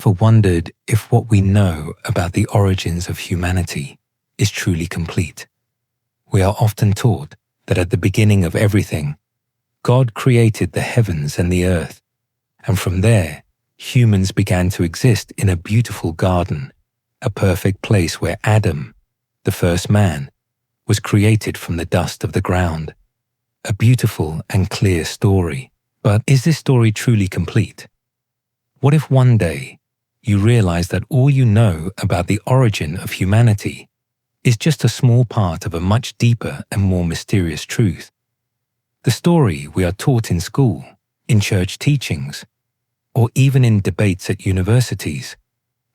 ever wondered if what we know about the origins of humanity is truly complete? We are often taught that at the beginning of everything, God created the heavens and the earth, and from there, humans began to exist in a beautiful garden, a perfect place where Adam, the first man, was created from the dust of the ground. A beautiful and clear story. But is this story truly complete? What if one day you realize that all you know about the origin of humanity is just a small part of a much deeper and more mysterious truth? The story we are taught in school, in church teachings, or even in debates at universities,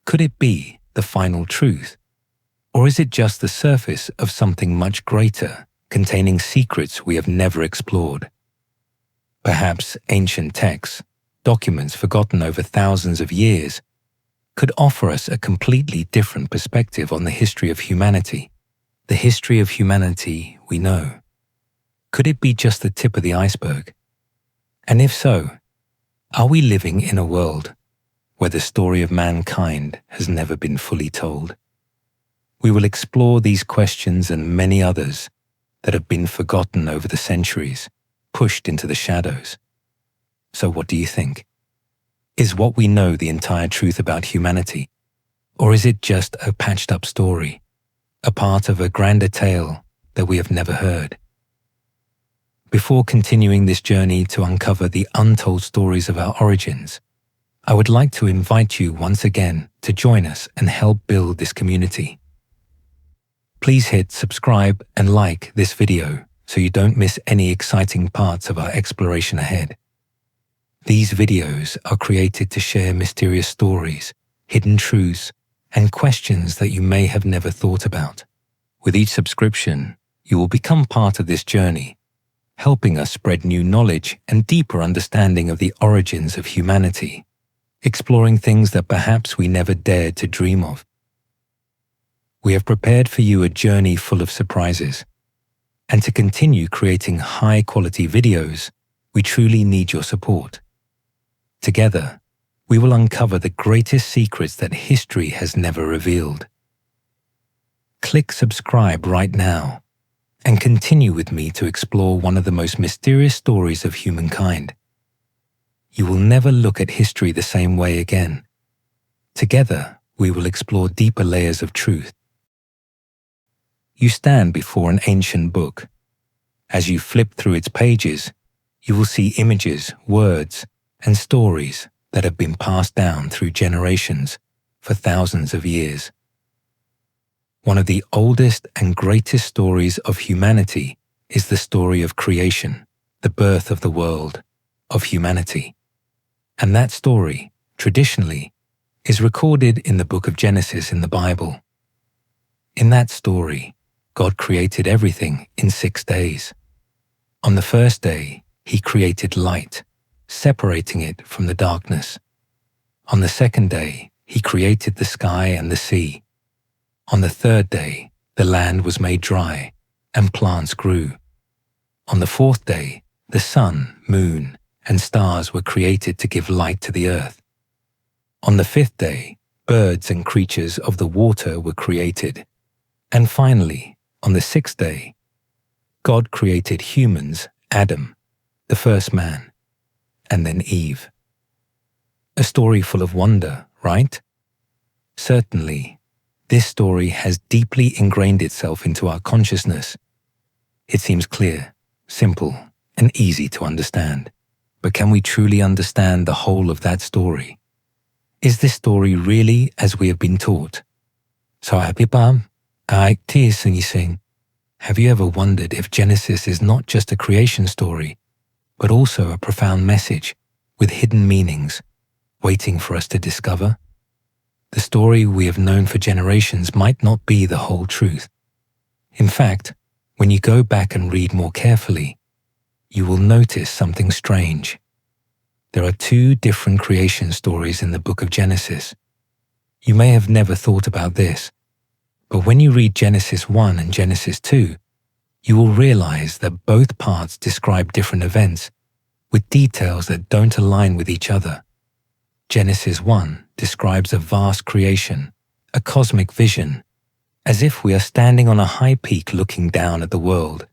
could it be the final truth? Or is it just the surface of something much greater, containing secrets we have never explored? Perhaps ancient texts, documents forgotten over thousands of years, could offer us a completely different perspective on the history of humanity, the history of humanity we know. Could it be just the tip of the iceberg? And if so, are we living in a world where the story of mankind has never been fully told? We will explore these questions and many others that have been forgotten over the centuries, pushed into the shadows. So what do you think? Is what we know the entire truth about humanity? Or is it just a patched-up story, a part of a grander tale that we have never heard? Before continuing this journey to uncover the untold stories of our origins, I would like to invite you once again to join us and help build this community. Please hit subscribe and like this video so you don't miss any exciting parts of our exploration ahead. These videos are created to share mysterious stories, hidden truths, and questions that you may have never thought about. With each subscription, you will become part of this journey, helping us spread new knowledge and deeper understanding of the origins of humanity, exploring things that perhaps we never dared to dream of. We have prepared for you a journey full of surprises, and to continue creating high-quality videos, we truly need your support. Together, we will uncover the greatest secrets that history has never revealed. Click subscribe right now and continue with me to explore one of the most mysterious stories of humankind. You will never look at history the same way again. Together, we will explore deeper layers of truth. You stand before an ancient book. As you flip through its pages, you will see images, words, and stories that have been passed down through generations for thousands of years. One of the oldest and greatest stories of humanity is the story of creation, the birth of the world, of humanity. And that story, traditionally, is recorded in the book of Genesis in the Bible. In that story, God created everything in 6 days. On the first day, He created light, separating it from the darkness. On the second day, He created the sky and the sea. On the third day, the land was made dry, and plants grew. On the fourth day, the sun, moon, and stars were created to give light to the earth. On the fifth day, birds and creatures of the water were created. And finally, on the sixth day, God created humans, Adam, the first man, and then Eve. A story full of wonder, right? Certainly, this story has deeply ingrained itself into our consciousness. It seems clear, simple, and easy to understand. But can we truly understand the whole of that story? Is this story really as we have been taught? So have you ever wondered if Genesis is not just a creation story, but also a profound message with hidden meanings waiting for us to discover? The story we have known for generations might not be the whole truth. In fact, when you go back and read more carefully, you will notice something strange. There are 2 different creation stories in the book of Genesis. You may have never thought about this, but when you read Genesis 1 and Genesis 2, you will realize that both parts describe different events with details that don't align with each other. Genesis 1 describes a vast creation, a cosmic vision, as if we are standing on a high peak looking down at the world,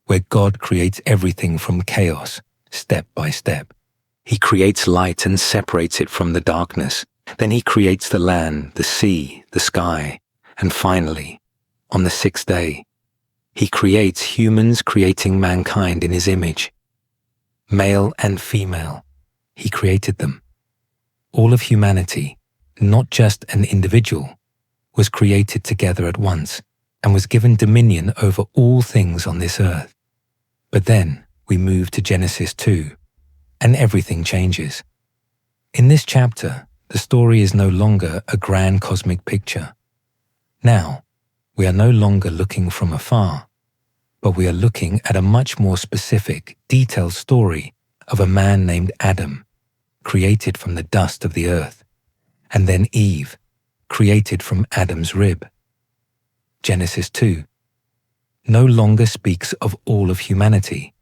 where God creates everything from chaos, step by step. He creates light and separates it from the darkness. Then he creates the land, the sea, the sky, and finally, on the sixth day, he creates humans, creating mankind in his image. Male and female, he created them. All of humanity, not just an individual, was created together at once and was given dominion over all things on this earth. But then we move to Genesis 2, and everything changes. In this chapter, the story is no longer a grand cosmic picture. Now, we are no longer looking from afar, but we are looking at a much more specific, detailed story of a man named Adam, created from the dust of the earth, and then Eve, created from Adam's rib. Genesis 2 no longer speaks of all of humanity.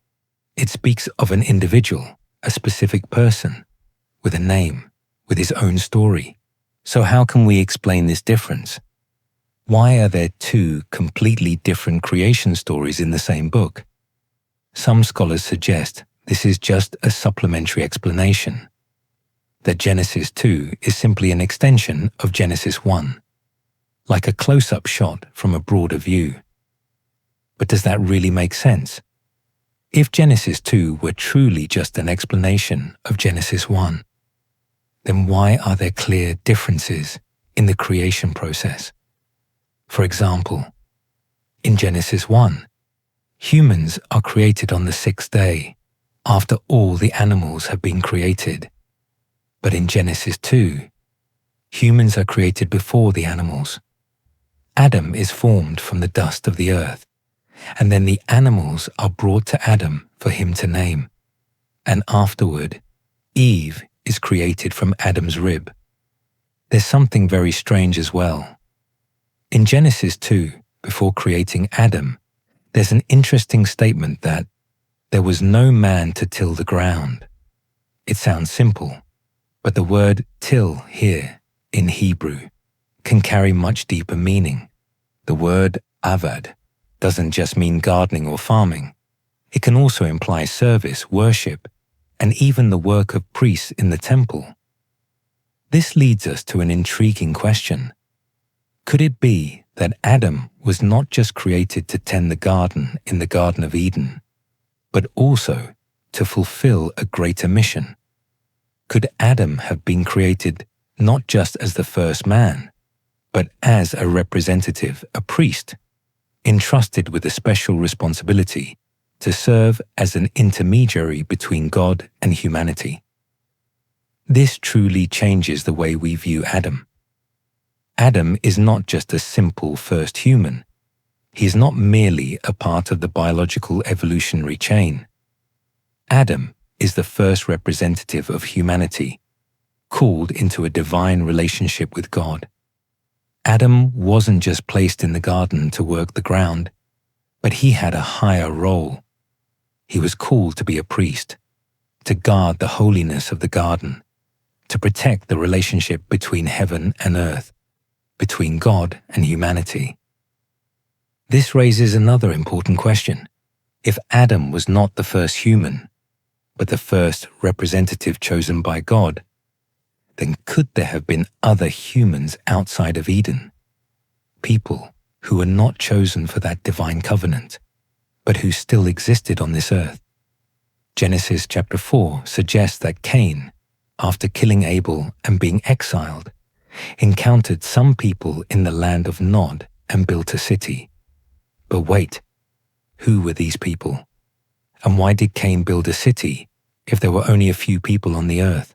It speaks of an individual, a specific person, with a name, with his own story. So how can we explain this difference? Why are there two completely different creation stories in the same book? Some scholars suggest this is just a supplementary explanation, that Genesis 2 is simply an extension of Genesis 1, like a close-up shot from a broader view. But does that really make sense? If Genesis 2 were truly just an explanation of Genesis 1, then why are there clear differences in the creation process? For example, in Genesis 1, humans are created on the sixth day, after all the animals have been created. But in Genesis 2, humans are created before the animals. Adam is formed from the dust of the earth, and then the animals are brought to Adam for him to name. And afterward, Eve is created from Adam's rib. There's something very strange as well. In Genesis 2, before creating Adam, there's an interesting statement that there was no man to till the ground. It sounds simple, but the word till here, in Hebrew, can carry much deeper meaning. The word avad doesn't just mean gardening or farming. It can also imply service, worship, and even the work of priests in the temple. This leads us to an intriguing question. Could it be that Adam was not just created to tend the garden in the Garden of Eden, but also to fulfill a greater mission? Could Adam have been created not just as the first man, but as a representative, a priest, entrusted with a special responsibility to serve as an intermediary between God and humanity? This truly changes the way we view Adam. Adam is not just a simple first human. He is not merely a part of the biological evolutionary chain. Adam is the first representative of humanity, called into a divine relationship with God. Adam wasn't just placed in the garden to work the ground, but he had a higher role. He was called to be a priest, to guard the holiness of the garden, to protect the relationship between heaven and earth, between God and humanity. This raises another important question. If Adam was not the first human, but the first representative chosen by God, then could there have been other humans outside of Eden? People who were not chosen for that divine covenant, but who still existed on this earth. Genesis chapter 4 suggests that Cain, after killing Abel and being exiled, encountered some people in the land of Nod and built a city. But wait, who were these people? And why did Cain build a city if there were only a few people on the earth?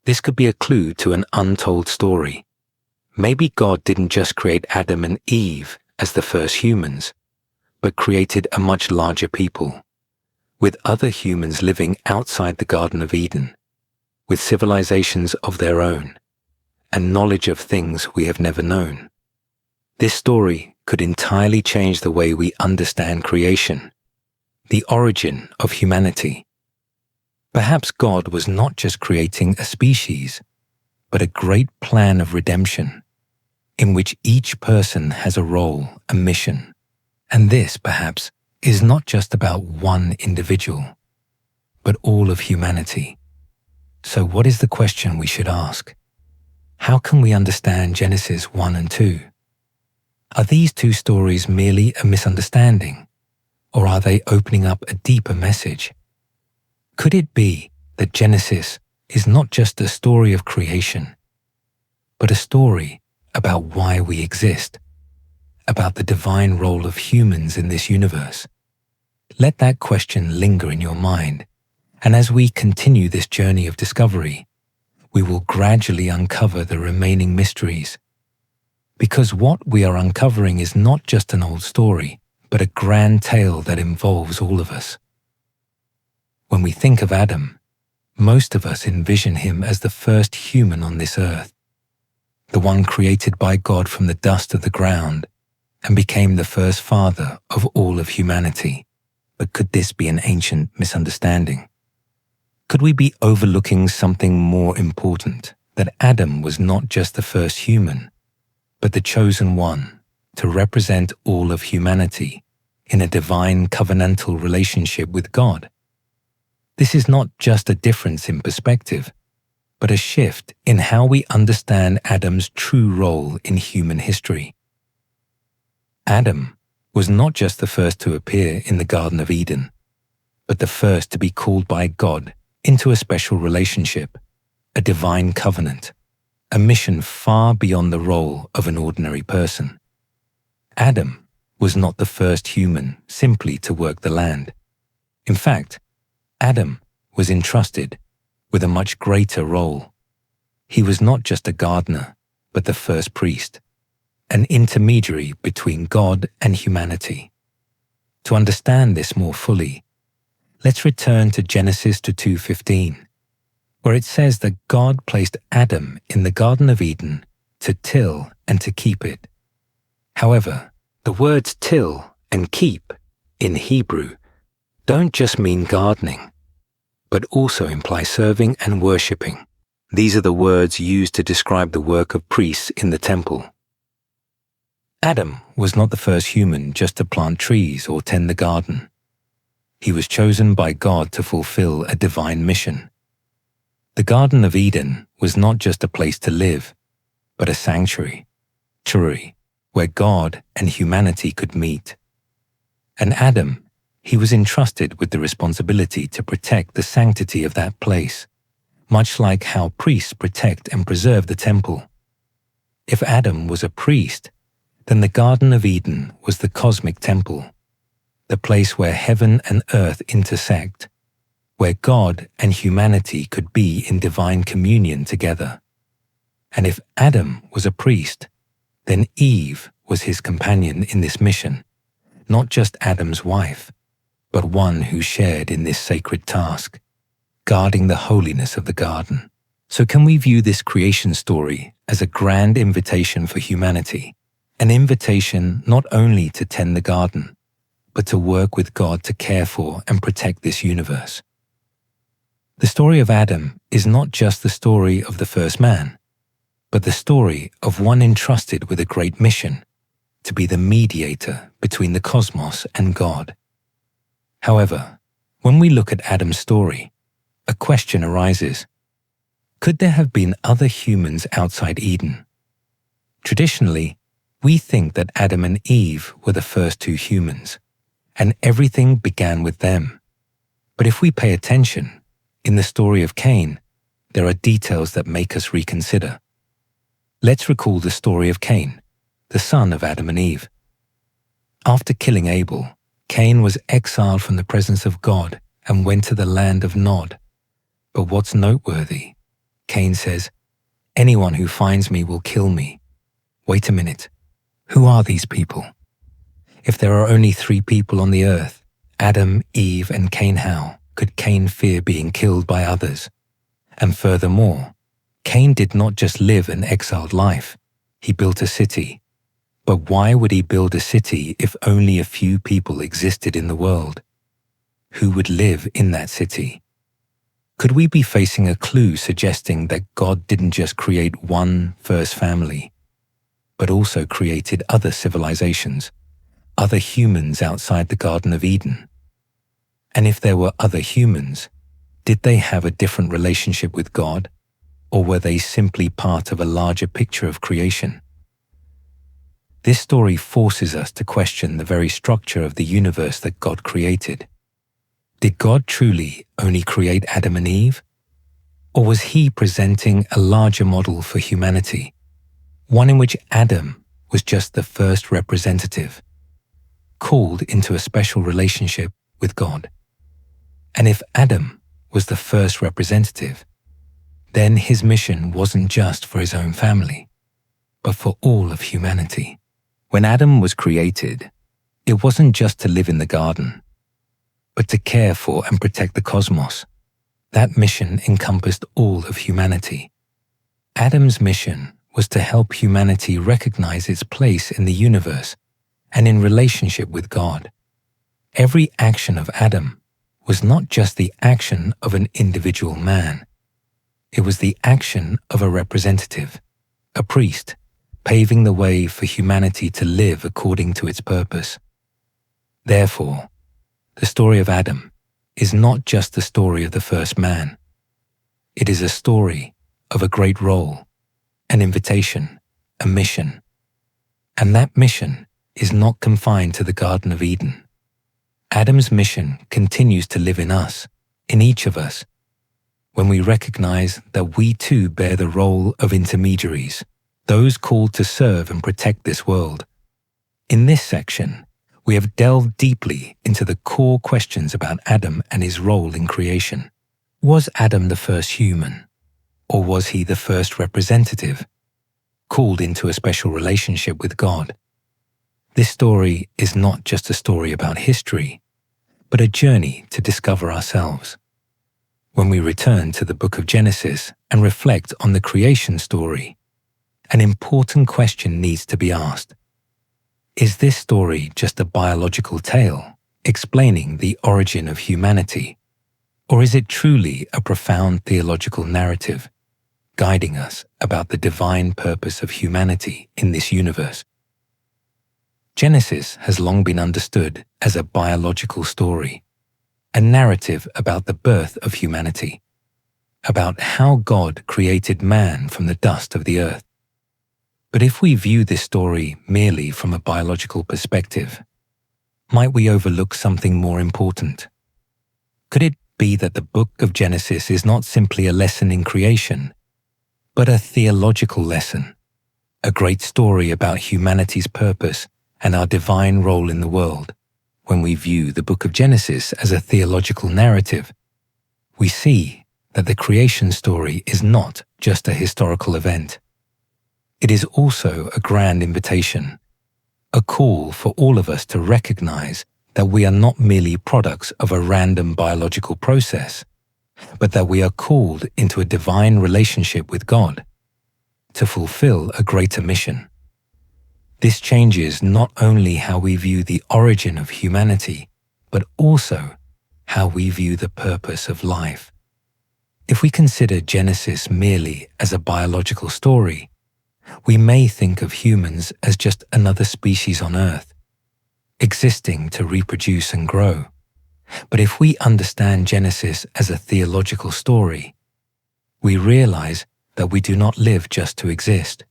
This could be a clue to an untold story. Maybe God didn't just create Adam and Eve as the first humans, but created a much larger people, with other humans living outside the Garden of Eden, with civilizations of their own, and knowledge of things we have never known. This story could entirely change the way we understand creation, the origin of humanity. Perhaps God was not just creating a species, but a great plan of redemption, in which each person has a role, a mission. And this, perhaps, is not just about one individual, but all of humanity. So what is the question we should ask? How can we understand Genesis 1 and 2? Are these two stories merely a misunderstanding, or are they opening up a deeper message? Could it be that Genesis is not just a story of creation, but a story about why we exist, about the divine role of humans in this universe? Let that question linger in your mind, and as we continue this journey of discovery, we will gradually uncover the remaining mysteries. Because what we are uncovering is not just an old story, but a grand tale that involves all of us. When we think of Adam, most of us envision him as the first human on this earth, the one created by God from the dust of the ground and became the first father of all of humanity. But could this be an ancient misunderstanding? Could we be overlooking something more important, that Adam was not just the first human, but the chosen one to represent all of humanity in a divine covenantal relationship with God? This is not just a difference in perspective, but a shift in how we understand Adam's true role in human history. Adam was not just the first to appear in the Garden of Eden, but the first to be called by God into a special relationship, a divine covenant, a mission far beyond the role of an ordinary person. Adam was not the first human simply to work the land. In fact, Adam was entrusted with a much greater role. He was not just a gardener, but the first priest, an intermediary between God and humanity. To understand this more fully, let's return to Genesis 2:15, where it says that God placed Adam in the Garden of Eden to till and to keep it. However, the words till and keep in Hebrew don't just mean gardening, but also imply serving and worshipping. These are the words used to describe the work of priests in the temple. Adam was not the first human just to plant trees or tend the garden. He was chosen by God to fulfill a divine mission. The Garden of Eden was not just a place to live, but a sanctuary, where God and humanity could meet. And Adam, he was entrusted with the responsibility to protect the sanctity of that place, much like how priests protect and preserve the temple. If Adam was a priest, then the Garden of Eden was the cosmic temple, the place where heaven and earth intersect, where God and humanity could be in divine communion together. And if Adam was a priest, then Eve was his companion in this mission, not just Adam's wife, but one who shared in this sacred task, guarding the holiness of the garden. So can we view this creation story as a grand invitation for humanity, an invitation not only to tend the garden, but to work with God to care for and protect this universe? The story of Adam is not just the story of the first man, but the story of one entrusted with a great mission, to be the mediator between the cosmos and God. However, when we look at Adam's story, a question arises. Could there have been other humans outside Eden? Traditionally, we think that Adam and Eve were the first two humans, and everything began with them. But if we pay attention, in the story of Cain, there are details that make us reconsider. Let's recall the story of Cain, the son of Adam and Eve. After killing Abel, Cain was exiled from the presence of God and went to the land of Nod. But what's noteworthy, Cain says, "Anyone who finds me will kill me." Wait a minute. Who are these people? If there are only 3 people on the earth, Adam, Eve, and Cain, how could Cain fear being killed by others? And furthermore, Cain did not just live an exiled life, he built a city. But why would he build a city if only a few people existed in the world? Who would live in that city? Could we be facing a clue suggesting that God didn't just create one first family, but also created other civilizations, other humans outside the Garden of Eden? And if there were other humans, did they have a different relationship with God, or were they simply part of a larger picture of creation? This story forces us to question the very structure of the universe that God created. Did God truly only create Adam and Eve? Or was he presenting a larger model for humanity, one in which Adam was just the first representative, called into a special relationship with God? And if Adam was the first representative, then his mission wasn't just for his own family, but for all of humanity. When Adam was created, it wasn't just to live in the garden, but to care for and protect the cosmos. That mission encompassed all of humanity. Adam's mission was to help humanity recognize its place in the universe and in relationship with God. Every action of Adam was not just the action of an individual man. It was the action of a representative, a priest, paving the way for humanity to live according to its purpose. Therefore, the story of Adam is not just the story of the first man. It is a story of a great role, an invitation, a mission. And that mission is not confined to the Garden of Eden. Adam's mission continues to live in us, in each of us, when we recognize that we too bear the role of intermediaries, those called to serve and protect this world. In this section, we have delved deeply into the core questions about Adam and his role in creation. Was Adam the first human? Or was he the first representative, called into a special relationship with God? This story is not just a story about history, but a journey to discover ourselves. When we return to the book of Genesis and reflect on the creation story, an important question needs to be asked. Is this story just a biological tale explaining the origin of humanity, or is it truly a profound theological narrative guiding us about the divine purpose of humanity in this universe? Genesis has long been understood as a biological story, a narrative about the birth of humanity, about how God created man from the dust of the earth. But if we view this story merely from a biological perspective, might we overlook something more important? Could it be that the book of Genesis is not simply a lesson in creation, but a theological lesson, a great story about humanity's purpose and our divine role in the world? When we view the book of Genesis as a theological narrative, we see that the creation story is not just a historical event. It is also a grand invitation, a call for all of us to recognize that we are not merely products of a random biological process, but that we are called into a divine relationship with God to fulfill a greater mission. This changes not only how we view the origin of humanity, but also how we view the purpose of life. If we consider Genesis merely as a biological story, we may think of humans as just another species on Earth, existing to reproduce and grow. But if we understand Genesis as a theological story, we realize that we do not live just to exist.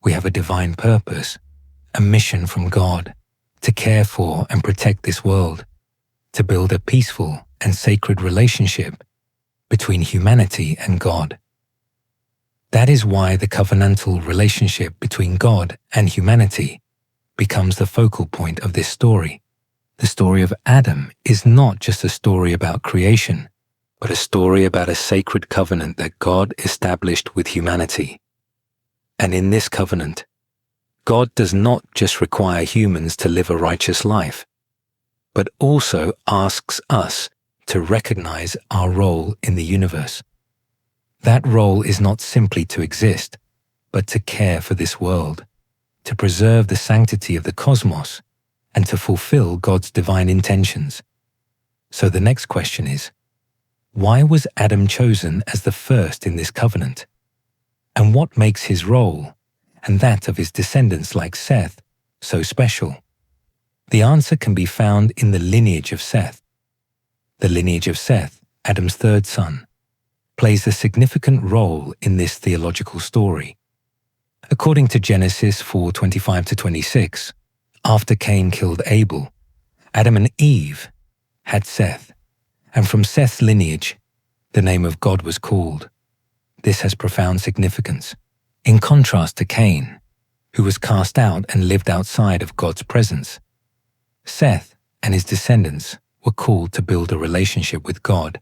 We have a divine purpose, a mission from God to care for and protect this world, to build a peaceful and sacred relationship between humanity and God. That is why the covenantal relationship between God and humanity becomes the focal point of this story. The story of Adam is not just a story about creation, but a story about a sacred covenant that God established with humanity. And in this covenant, God does not just require humans to live a righteous life, but also asks us to recognize our role in the universe. That role is not simply to exist, but to care for this world, to preserve the sanctity of the cosmos, and to fulfill God's divine intentions. So the next question is, Why was Adam chosen as the first in this covenant? And what makes his role, and that of his descendants like Seth, so special? The answer can be found in the lineage of Seth. The lineage of Seth, Adam's third son, plays a significant role in this theological story. According to Genesis 4:25-26, after Cain killed Abel, Adam and Eve had Seth, and from Seth's lineage, the name of God was called. This has profound significance, in contrast to Cain, who was cast out and lived outside of God's presence. Seth and his descendants were called to build a relationship with God,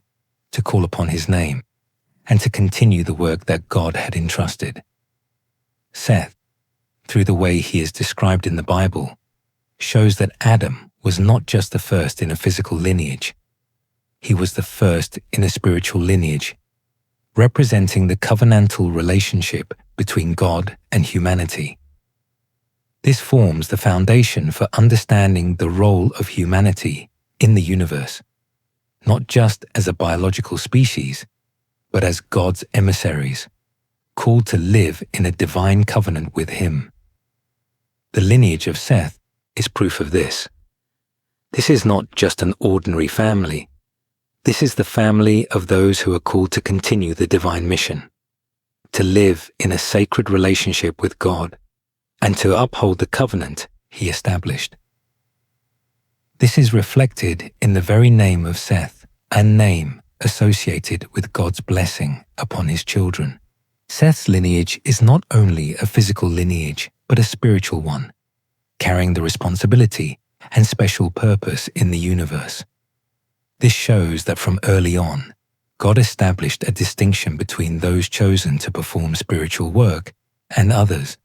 to call upon his name, and to continue the work that God had entrusted. Seth, through the way he is described in the Bible, shows that Adam was not just the first in a physical lineage. He was the first in a spiritual lineage, representing the covenantal relationship between God and humanity. This forms the foundation for understanding the role of humanity in the universe, not just as a biological species, but as God's emissaries, called to live in a divine covenant with Him. The lineage of Seth is proof of this. This is not just an ordinary family. This is the family of those who are called to continue the divine mission, to live in a sacred relationship with God, and to uphold the covenant He established. This is reflected in the very name of Seth, a name associated with God's blessing upon his children. Seth's lineage is not only a physical lineage, but a spiritual one, carrying the responsibility and special purpose in the universe. This shows that from early on, God established a distinction between those chosen to perform spiritual work and others.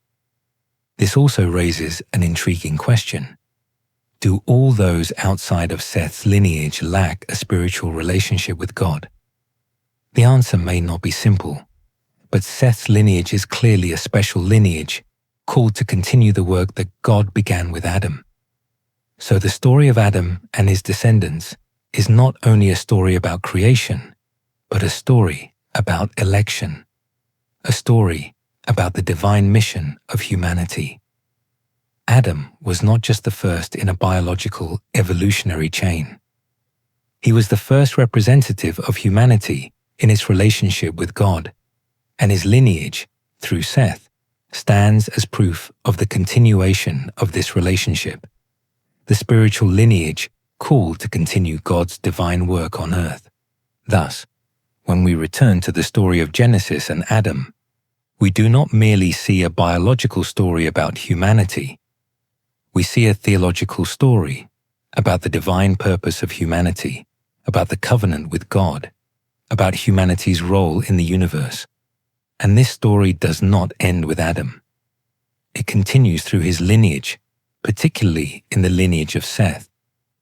This also raises an intriguing question. Do all those outside of Seth's lineage lack a spiritual relationship with God? The answer may not be simple, but Seth's lineage is clearly a special lineage, called to continue the work that God began with Adam. So the story of Adam and his descendants is not only a story about creation, but a story about election, a story about the divine mission of humanity. Adam was not just the first in a biological evolutionary chain. He was the first representative of humanity in its relationship with God, and his lineage, through Seth, stands as proof of the continuation of this relationship, the spiritual lineage called to continue God's divine work on earth. Thus, when we return to the story of Genesis and Adam, we do not merely see a biological story about humanity. We see a theological story about the divine purpose of humanity, about the covenant with God, about humanity's role in the universe. And this story does not end with Adam. It continues through his lineage, particularly in the lineage of Seth,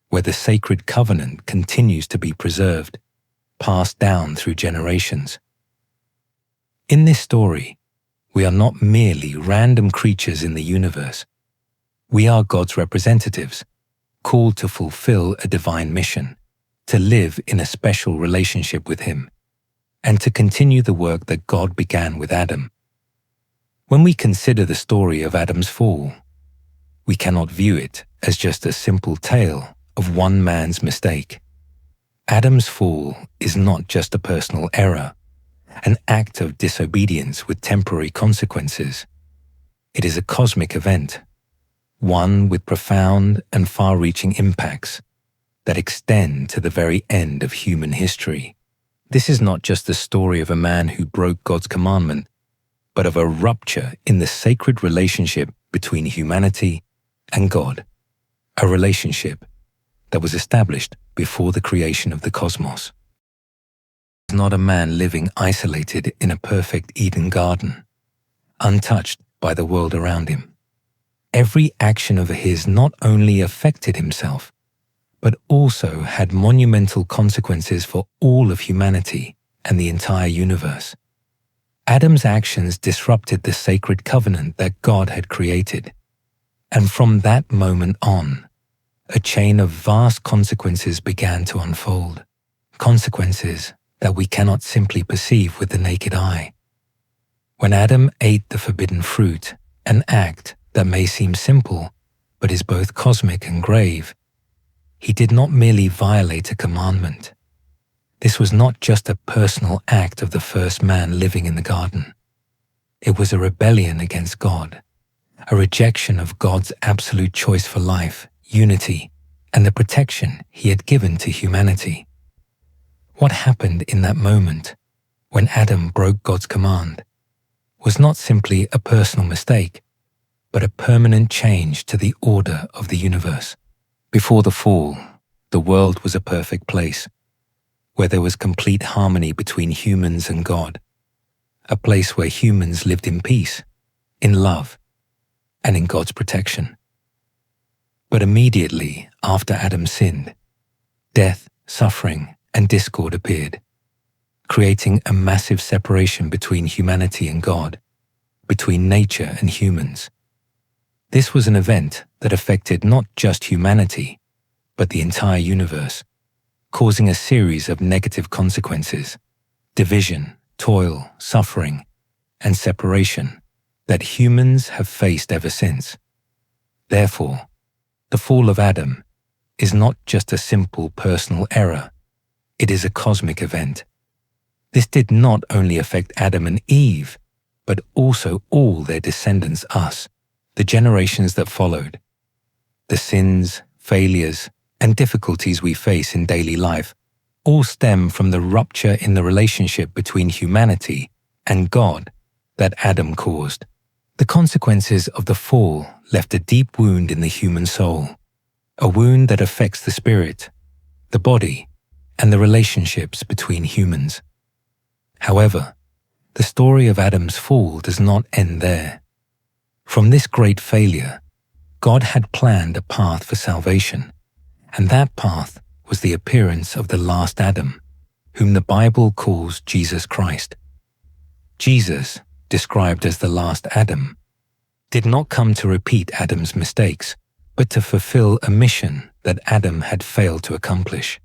where the sacred covenant continues to be preserved, passed down through generations. In this story, we are not merely random creatures in the universe. We are God's representatives, called to fulfill a divine mission, to live in a special relationship with Him, and to continue the work that God began with Adam. When we consider the story of Adam's fall, we cannot view it as just a simple tale of one man's mistake. Adam's fall is not just a personal error, an act of disobedience with temporary consequences. It is a cosmic event, one with profound and far-reaching impacts that extend to the very end of human history. This is not just the story of a man who broke God's commandment, but of a rupture in the sacred relationship between humanity and God, a relationship that was established before the creation of the cosmos. He was not a man living isolated in a perfect Eden garden, untouched by the world around him. Every action of his not only affected himself, but also had monumental consequences for all of humanity and the entire universe. Adam's actions disrupted the sacred covenant that God had created, and from that moment on, a chain of vast consequences began to unfold, consequences that we cannot simply perceive with the naked eye. When Adam ate the forbidden fruit, an act that may seem simple but is both cosmic and grave, he did not merely violate a commandment. This was not just a personal act of the first man living in the garden. It was a rebellion against God, a rejection of God's absolute choice for life, unity, and the protection he had given to humanity. What happened in that moment, when Adam broke God's command, was not simply a personal mistake, but a permanent change to the order of the universe. Before the fall, the world was a perfect place, where there was complete harmony between humans and God, a place where humans lived in peace, in love, and in God's protection. But immediately after Adam sinned, death, suffering, and discord appeared, creating a massive separation between humanity and God, between nature and humans. This was an event that affected not just humanity, but the entire universe, causing a series of negative consequences, division, toil, suffering, and separation that humans have faced ever since. Therefore, the fall of Adam is not just a simple personal error, it is a cosmic event. This did not only affect Adam and Eve, but also all their descendants, us, the generations that followed. The sins, failures, and difficulties we face in daily life all stem from the rupture in the relationship between humanity and God that Adam caused. The consequences of the fall left a deep wound in the human soul, a wound that affects the spirit, the body, and the relationships between humans. However, the story of Adam's fall does not end there. From this great failure, God had planned a path for salvation, and that path was the appearance of the last Adam, whom the Bible calls Jesus Christ. Jesus, described as the last Adam, did not come to repeat Adam's mistakes, but to fulfill a mission that Adam had failed to accomplish.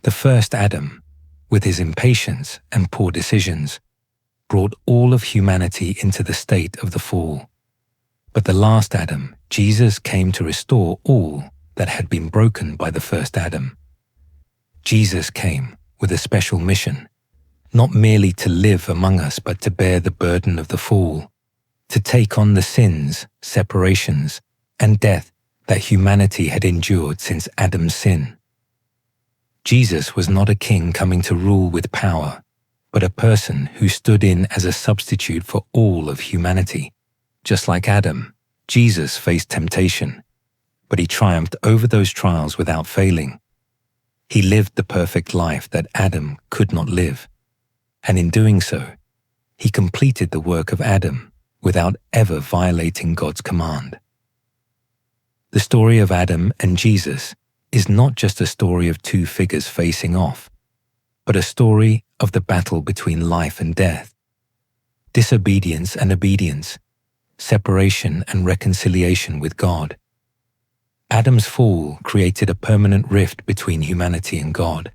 The first Adam, with his impatience and poor decisions, brought all of humanity into the state of the fall. But the last Adam, Jesus, came to restore all that had been broken by the first Adam. Jesus came with a special mission, not merely to live among us, but to bear the burden of the fall, to take on the sins, separations, and death that humanity had endured since Adam's sin. Jesus was not a king coming to rule with power, but a person who stood in as a substitute for all of humanity. Just like Adam, Jesus faced temptation, but he triumphed over those trials without failing. He lived the perfect life that Adam could not live, and in doing so, he completed the work of Adam without ever violating God's command. The story of Adam and Jesus is not just a story of two figures facing off, but a story of the battle between life and death, disobedience and obedience, separation and reconciliation with God. Adam's fall created a permanent rift between humanity and God,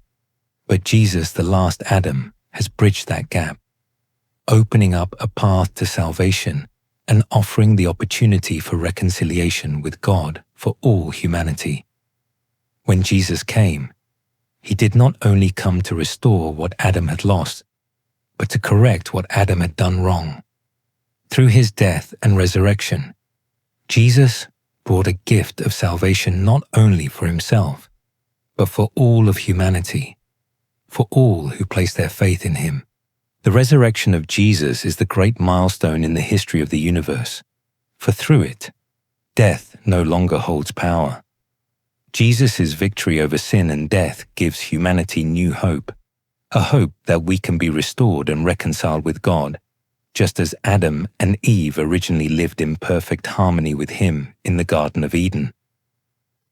but Jesus, the last Adam, has bridged that gap, opening up a path to salvation and offering the opportunity for reconciliation with God for all humanity. When Jesus came, he did not only come to restore what Adam had lost, but to correct what Adam had done wrong. Through his death and resurrection, Jesus brought a gift of salvation not only for himself, but for all of humanity, for all who place their faith in him. The resurrection of Jesus is the great milestone in the history of the universe, for through it, death no longer holds power. Jesus' victory over sin and death gives humanity new hope, a hope that we can be restored and reconciled with God, just as Adam and Eve originally lived in perfect harmony with him in the Garden of Eden.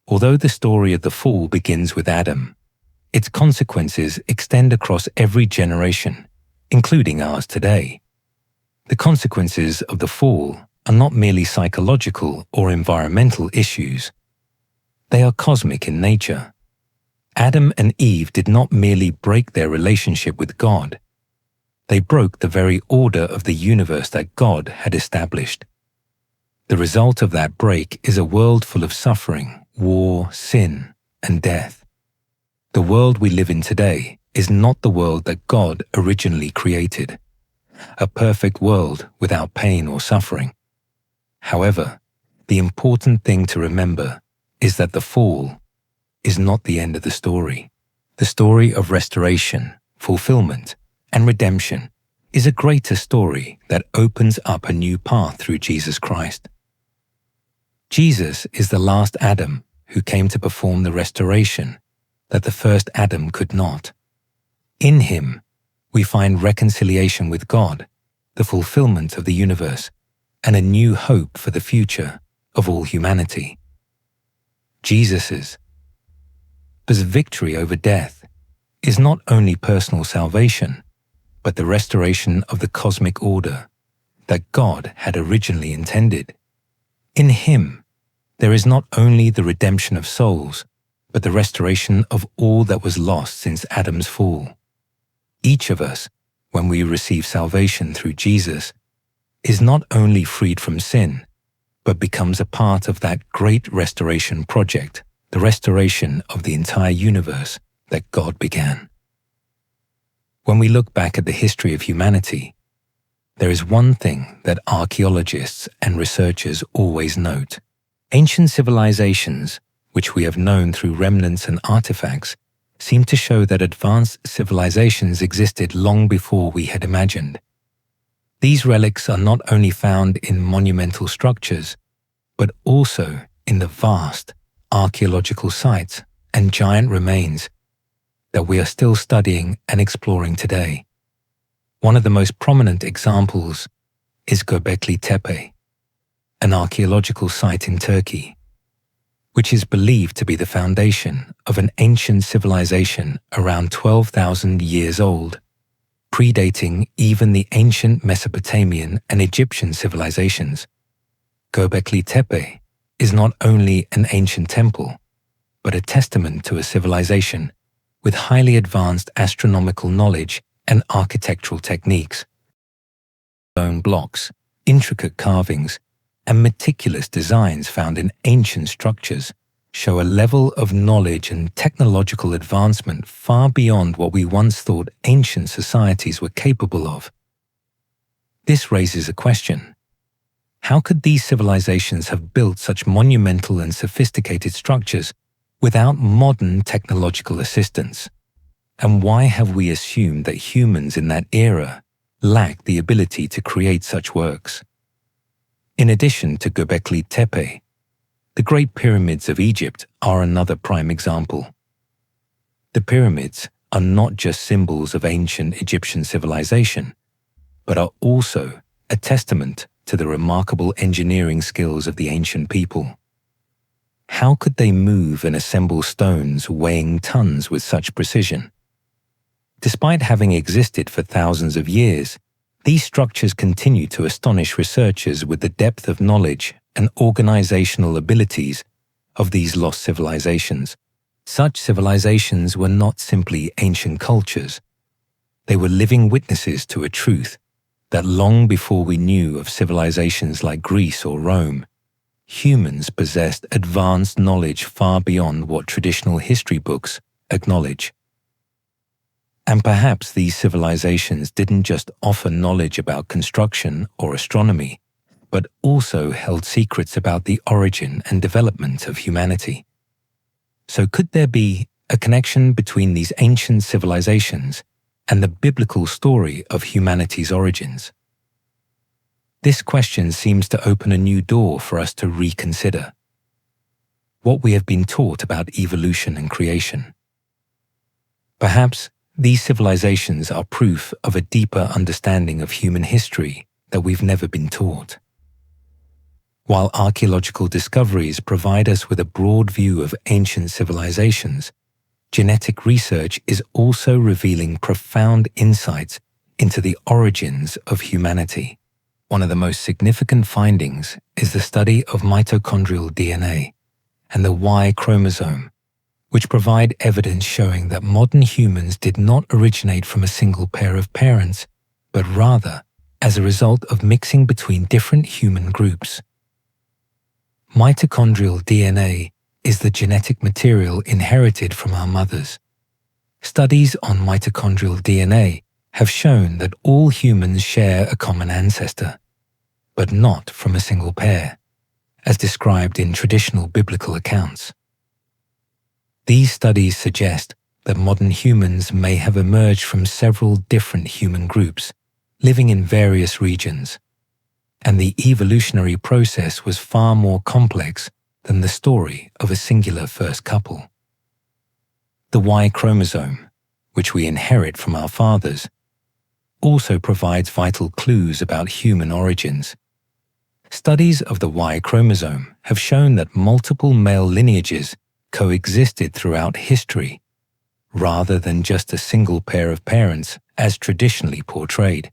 Although the story of the fall begins with Adam, its consequences extend across every generation, including ours today. The consequences of the fall are not merely psychological or environmental issues. They are cosmic in nature. Adam and Eve did not merely break their relationship with God. They broke the very order of the universe that God had established. The result of that break is a world full of suffering, war, sin, and death. The world we live in today is not the world that God originally created, a perfect world without pain or suffering. However, the important thing to remember is that the fall is not the end of the story. The story of restoration, fulfillment, and redemption is a greater story that opens up a new path through Jesus Christ. Jesus is the last Adam who came to perform the restoration that the first Adam could not. In him, we find reconciliation with God, the fulfillment of the universe, and a new hope for the future of all humanity. Jesus's victory over death is not only personal salvation, but the restoration of the cosmic order that God had originally intended. In him, there is not only the redemption of souls, but the restoration of all that was lost since Adam's fall. Each of us, when we receive salvation through Jesus, is not only freed from sin, but becomes a part of that great restoration project, the restoration of the entire universe that God began. When we look back at the history of humanity, there is one thing that archaeologists and researchers always note. Ancient civilizations, which we have known through remnants and artifacts, seem to show that advanced civilizations existed long before we had imagined. These relics are not only found in monumental structures, but also in the vast archaeological sites and giant remains that we are still studying and exploring today. One of the most prominent examples is Göbekli Tepe, an archaeological site in Turkey, which is believed to be the foundation of an ancient civilization around 12,000 years old, predating even the ancient Mesopotamian and Egyptian civilizations. Göbekli Tepe is not only an ancient temple, but a testament to a civilization with highly advanced astronomical knowledge and architectural techniques. Stone blocks, intricate carvings, and meticulous designs found in ancient structures show a level of knowledge and technological advancement far beyond what we once thought ancient societies were capable of. This raises a question. How could these civilizations have built such monumental and sophisticated structures without modern technological assistance? And why have we assumed that humans in that era lacked the ability to create such works? In addition to Göbekli Tepe, the Great Pyramids of Egypt are another prime example. The pyramids are not just symbols of ancient Egyptian civilization, but are also a testament to the remarkable engineering skills of the ancient people. How could they move and assemble stones weighing tons with such precision? Despite having existed for thousands of years, these structures continue to astonish researchers with the depth of knowledge and organizational abilities of these lost civilizations. Such civilizations were not simply ancient cultures. They were living witnesses to a truth that long before we knew of civilizations like Greece or Rome, humans possessed advanced knowledge far beyond what traditional history books acknowledge. And perhaps these civilizations didn't just offer knowledge about construction or astronomy, but also held secrets about the origin and development of humanity. So could there be a connection between these ancient civilizations and the biblical story of humanity's origins? This question seems to open a new door for us to reconsider what we have been taught about evolution and creation. Perhaps these civilizations are proof of a deeper understanding of human history that we've never been taught. While archaeological discoveries provide us with a broad view of ancient civilizations, genetic research is also revealing profound insights into the origins of humanity. One of the most significant findings is the study of mitochondrial DNA and the Y chromosome, which provide evidence showing that modern humans did not originate from a single pair of parents, but rather as a result of mixing between different human groups. Mitochondrial DNA is the genetic material inherited from our mothers. Studies on mitochondrial DNA have shown that all humans share a common ancestor, but not from a single pair, as described in traditional biblical accounts. These studies suggest that modern humans may have emerged from several different human groups, living in various regions, and the evolutionary process was far more complex than the story of a singular first couple. The Y chromosome, which we inherit from our fathers, also provides vital clues about human origins. Studies of the Y chromosome have shown that multiple male lineages coexisted throughout history, rather than just a single pair of parents as traditionally portrayed.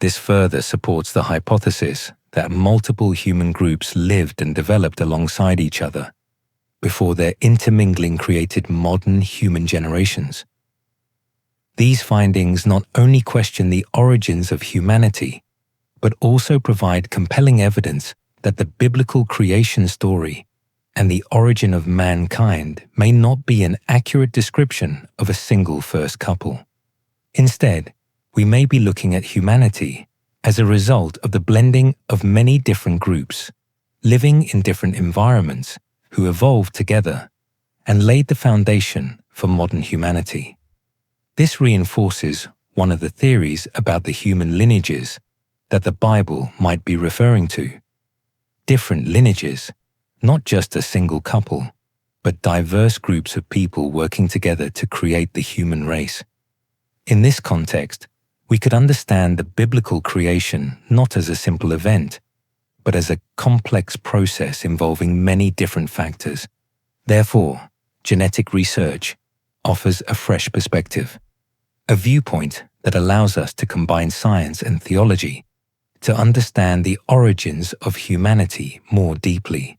This further supports the hypothesis that multiple human groups lived and developed alongside each other before their intermingling created modern human generations. These findings not only question the origins of humanity, but also provide compelling evidence that the biblical creation story and the origin of mankind may not be an accurate description of a single first couple. Instead, we may be looking at humanity as a result of the blending of many different groups, living in different environments, who evolved together and laid the foundation for modern humanity. This reinforces one of the theories about the human lineages that the Bible might be referring to. Different lineages, not just a single couple, but diverse groups of people working together to create the human race. In this context, we could understand the biblical creation not as a simple event, but as a complex process involving many different factors. Therefore, genetic research offers a fresh perspective, a viewpoint that allows us to combine science and theology to understand the origins of humanity more deeply.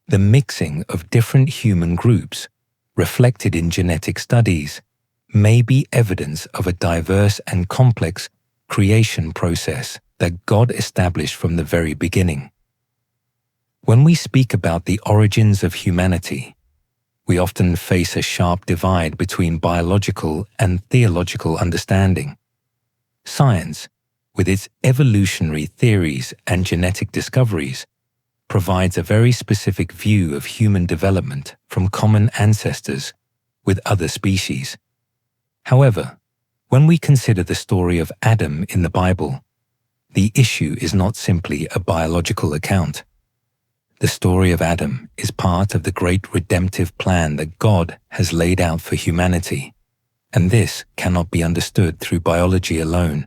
The mixing of different human groups, reflected in genetic studies, may be evidence of a diverse and complex creation process that God established from the very beginning. When we speak about the origins of humanity, we often face a sharp divide between biological and theological understanding. Science, with its evolutionary theories and genetic discoveries, provides a very specific view of human development from common ancestors with other species. However, when we consider the story of Adam in the Bible, the issue is not simply a biological account. The story of Adam is part of the great redemptive plan that God has laid out for humanity, and this cannot be understood through biology alone.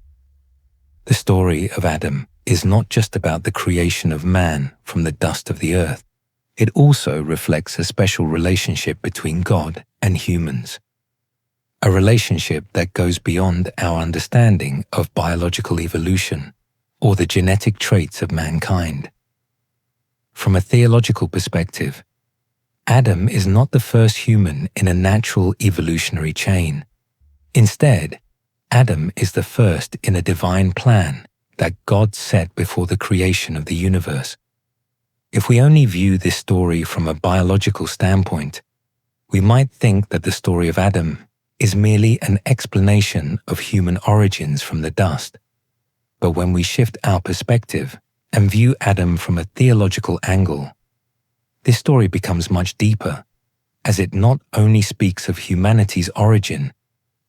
The story of Adam is not just about the creation of man from the dust of the earth. It also reflects a special relationship between God and humans. A relationship that goes beyond our understanding of biological evolution or the genetic traits of mankind. From a theological perspective, Adam is not the first human in a natural evolutionary chain. Instead, Adam is the first in a divine plan that God set before the creation of the universe. If we only view this story from a biological standpoint, we might think that the story of Adam is merely an explanation of human origins from the dust. But when we shift our perspective and view Adam from a theological angle, this story becomes much deeper, as it not only speaks of humanity's origin,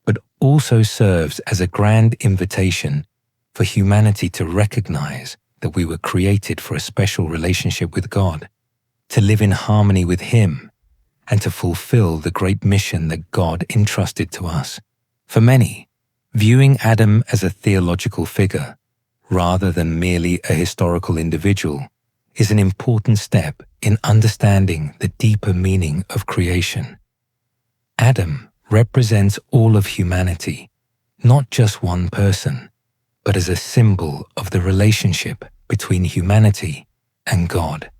but also serves as a grand invitation for humanity to recognize that we were created for a special relationship with God, to live in harmony with Him, and to fulfill the great mission that God entrusted to us. For many, viewing Adam as a theological figure, rather than merely a historical individual, is an important step in understanding the deeper meaning of creation. Adam represents all of humanity, not just one person, but as a symbol of the relationship between humanity and God.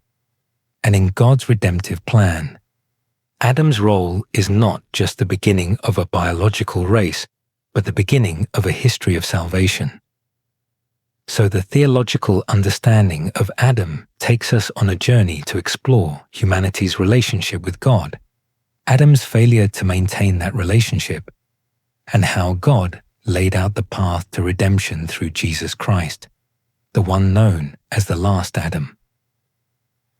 And in God's redemptive plan, Adam's role is not just the beginning of a biological race, but the beginning of a history of salvation. So the theological understanding of Adam takes us on a journey to explore humanity's relationship with God, Adam's failure to maintain that relationship, and how God laid out the path to redemption through Jesus Christ, the one known as the last Adam.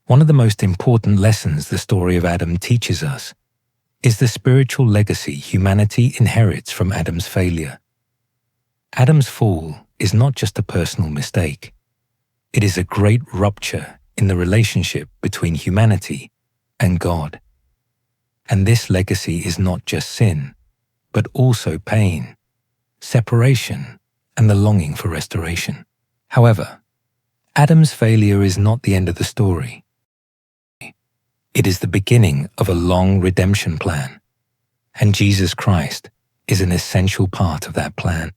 One of the most important lessons the story of Adam teaches us is the spiritual legacy humanity inherits from Adam's failure. Adam's fall is not just a personal mistake. It is a great rupture in the relationship between humanity and God. And this legacy is not just sin, but also pain, separation, and the longing for restoration. However, Adam's failure is not the end of the story. It is the beginning of a long redemption plan, and Jesus Christ is an essential part of that plan.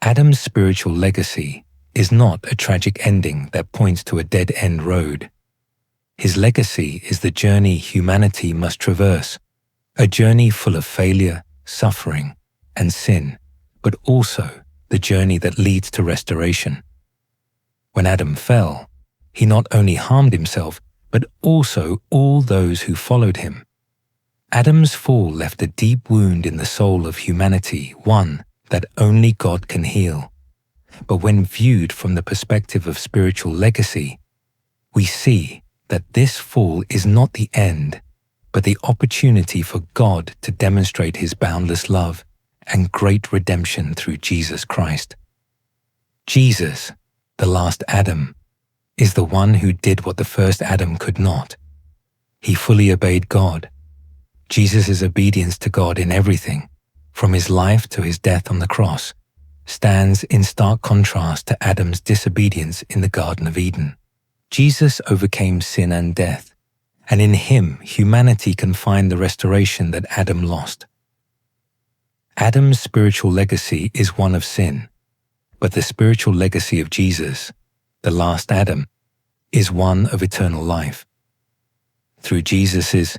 Adam's spiritual legacy is not a tragic ending that points to a dead-end road. His legacy is the journey humanity must traverse, a journey full of failure, suffering, and sin, but also the journey that leads to restoration. When Adam fell, he not only harmed himself, but also all those who followed him. Adam's fall left a deep wound in the soul of humanity, one that only God can heal. But when viewed from the perspective of spiritual legacy, we see that this fall is not the end, but the opportunity for God to demonstrate his boundless love and great redemption through Jesus Christ. Jesus, the last Adam, is the one who did what the first Adam could not. He fully obeyed God. Jesus' obedience to God in everything, from his life to his death on the cross, stands in stark contrast to Adam's disobedience in the Garden of Eden. Jesus overcame sin and death, and in him humanity can find the restoration that Adam lost. Adam's spiritual legacy is one of sin, but the spiritual legacy of Jesus, the last Adam, is one of eternal life. Through Jesus'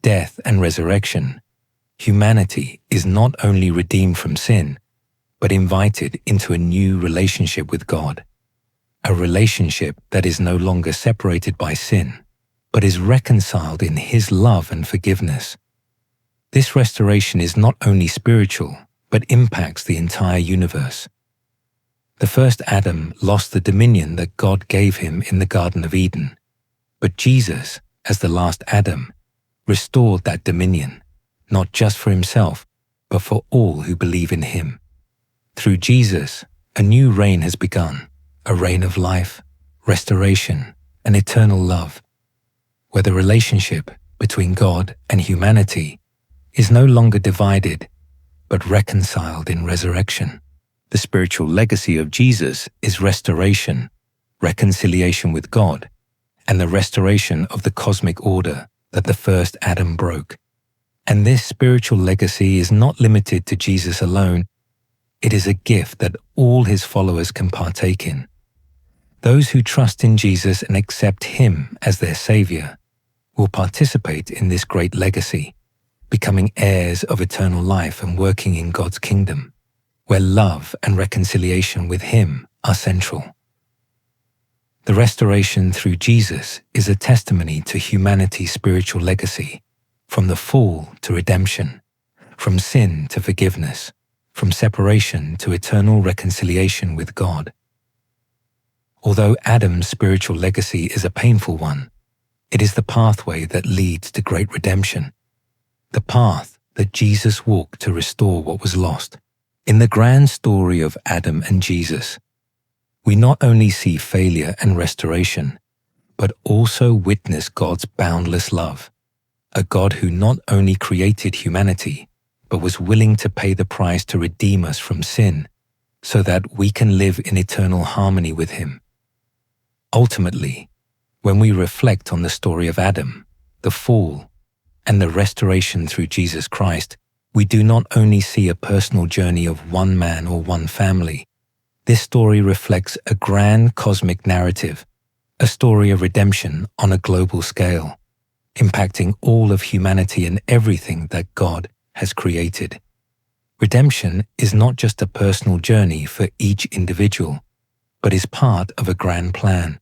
death and resurrection, humanity is not only redeemed from sin, but invited into a new relationship with God, a relationship that is no longer separated by sin, but is reconciled in his love and forgiveness. This restoration is not only spiritual, but impacts the entire universe. The first Adam lost the dominion that God gave him in the Garden of Eden, but Jesus, as the last Adam, restored that dominion, not just for himself, but for all who believe in him. Through Jesus, a new reign has begun, a reign of life, restoration, and eternal love, where the relationship between God and humanity is no longer divided, but reconciled in resurrection. The spiritual legacy of Jesus is restoration, reconciliation with God, and the restoration of the cosmic order that the first Adam broke. And this spiritual legacy is not limited to Jesus alone. It is a gift that all his followers can partake in. Those who trust in Jesus and accept him as their Savior will participate in this great legacy, becoming heirs of eternal life and working in God's kingdom, where love and reconciliation with him are central. The restoration through Jesus is a testimony to humanity's spiritual legacy, from the fall to redemption, from sin to forgiveness, from separation to eternal reconciliation with God. Although Adam's spiritual legacy is a painful one, it is the pathway that leads to great redemption, the path that Jesus walked to restore what was lost. In the grand story of Adam and Jesus, we not only see failure and restoration, but also witness God's boundless love, a God who not only created humanity, but was willing to pay the price to redeem us from sin, so that we can live in eternal harmony with him. Ultimately, when we reflect on the story of Adam, the fall, and the restoration through Jesus Christ, we do not only see a personal journey of one man or one family. This story reflects a grand cosmic narrative, a story of redemption on a global scale. impacting all of humanity and everything that God has created. Redemption is not just a personal journey for each individual, but is part of a grand plan,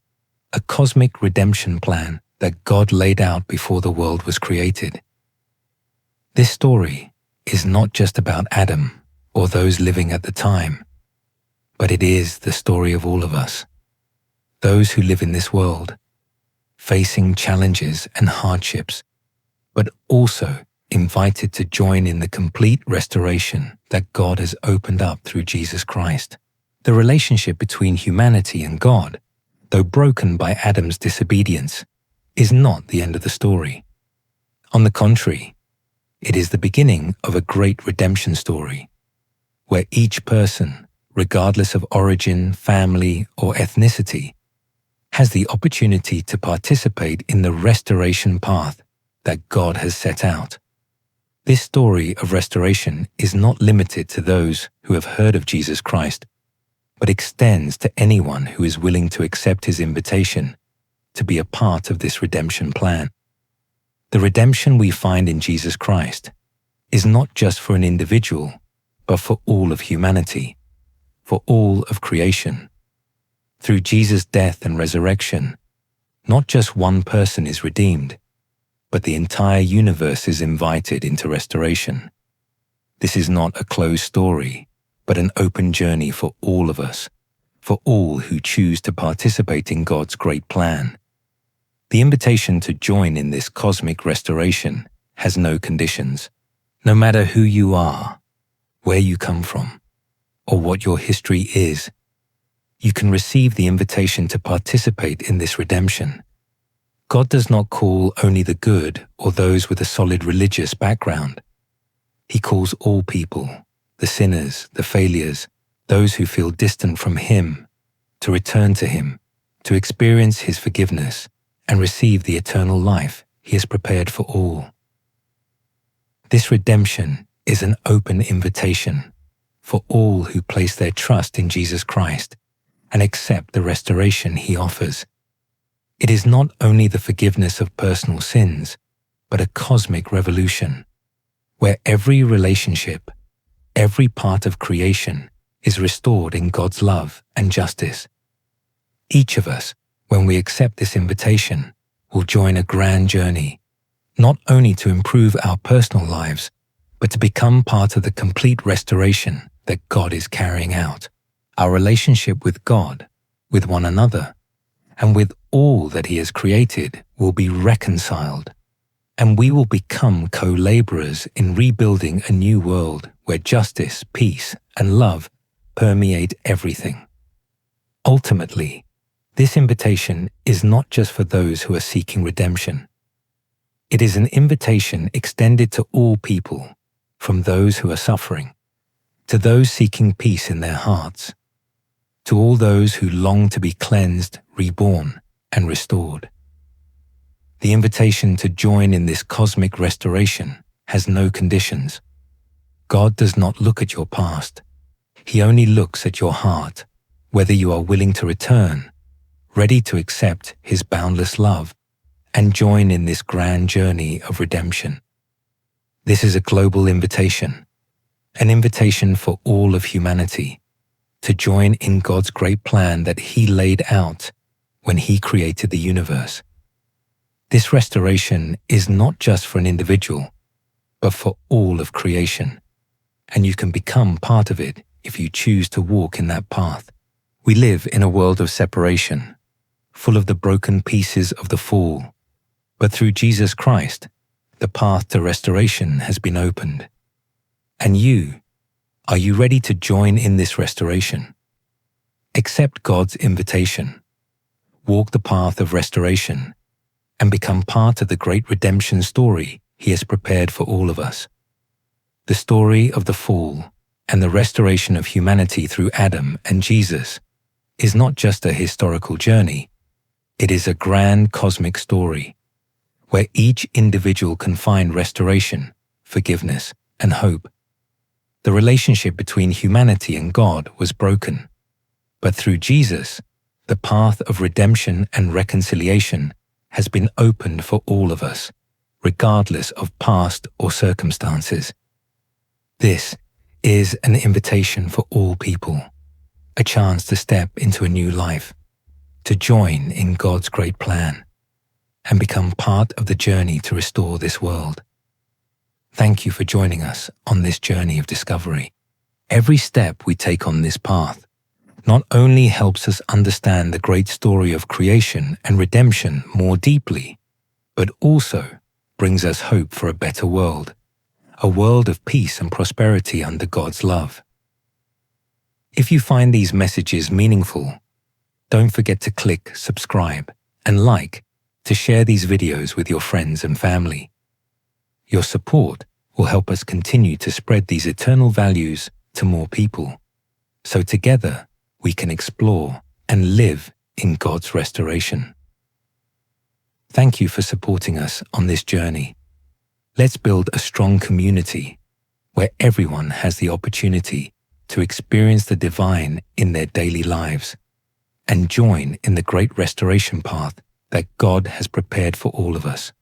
a cosmic redemption plan that God laid out before the world was created. This story is not just about Adam or those living at the time, but it is the story of all of us, those who live in this world, facing challenges and hardships, but also invited to join in the complete restoration that God has opened up through Jesus Christ. The relationship between humanity and God, though broken by Adam's disobedience, is not the end of the story. On the contrary, it is the beginning of a great redemption story, where each person, regardless of origin, family, or ethnicity, has the opportunity to participate in the restoration path that God has set out. This story of restoration is not limited to those who have heard of Jesus Christ, but extends to anyone who is willing to accept his invitation to be a part of this redemption plan. The redemption we find in Jesus Christ is not just for an individual, but for all of humanity, for all of creation. Through Jesus' death and resurrection, not just one person is redeemed, but the entire universe is invited into restoration. This is not a closed story, but an open journey for all of us, for all who choose to participate in God's great plan. The invitation to join in this cosmic restoration has no conditions. No matter who you are, where you come from, or what your history is, you can receive the invitation to participate in this redemption. God does not call only the good or those with a solid religious background. He calls all people, the sinners, the failures, those who feel distant from Him, to return to Him, to experience His forgiveness, and receive the eternal life He has prepared for all. This redemption is an open invitation for all who place their trust in Jesus Christ and accept the restoration He offers. It is not only the forgiveness of personal sins, but a cosmic revolution, where every relationship, every part of creation is restored in God's love and justice. Each of us, when we accept this invitation, will join a grand journey, not only to improve our personal lives, but to become part of the complete restoration that God is carrying out. Our relationship with God, with one another, and with all that He has created will be reconciled, and we will become co-laborers in rebuilding a new world where justice, peace, and love permeate everything. Ultimately, this invitation is not just for those who are seeking redemption. It is an invitation extended to all people, from those who are suffering, to those seeking peace in their hearts, to all those who long to be cleansed, reborn, and restored. The invitation to join in this cosmic restoration has no conditions. God does not look at your past. He only looks at your heart, whether you are willing to return, ready to accept His boundless love, and join in this grand journey of redemption. This is a global invitation, an invitation for all of humanity to join in God's great plan that He laid out when He created the universe. This restoration is not just for an individual, but for all of creation, and you can become part of it if you choose to walk in that path. We live in a world of separation, full of the broken pieces of the fall, but through Jesus Christ, the path to restoration has been opened. And you, are you ready to join in this restoration? Accept God's invitation, walk the path of restoration, and become part of the great redemption story He has prepared for all of us. The story of the fall and the restoration of humanity through Adam and Jesus is not just a historical journey, it is a grand cosmic story where each individual can find restoration, forgiveness, and hope. The relationship between humanity and God was broken, but through Jesus, the path of redemption and reconciliation has been opened for all of us. regardless of past or circumstances. This is an invitation for all people, a chance to step into a new life, to join in God's great plan, and become part of the journey to restore this world. Thank you for joining us on this journey of discovery. Every step we take on this path not only helps us understand the great story of creation and redemption more deeply, but also brings us hope for a better world, a world of peace and prosperity under God's love. If you find these messages meaningful, don't forget to click subscribe and like to share these videos with your friends and family. Your support will help us continue to spread these eternal values to more people, so together we can explore and live in God's restoration. Thank you for supporting us on this journey. Let's build a strong community where everyone has the opportunity to experience the divine in their daily lives and join in the great restoration path that God has prepared for all of us.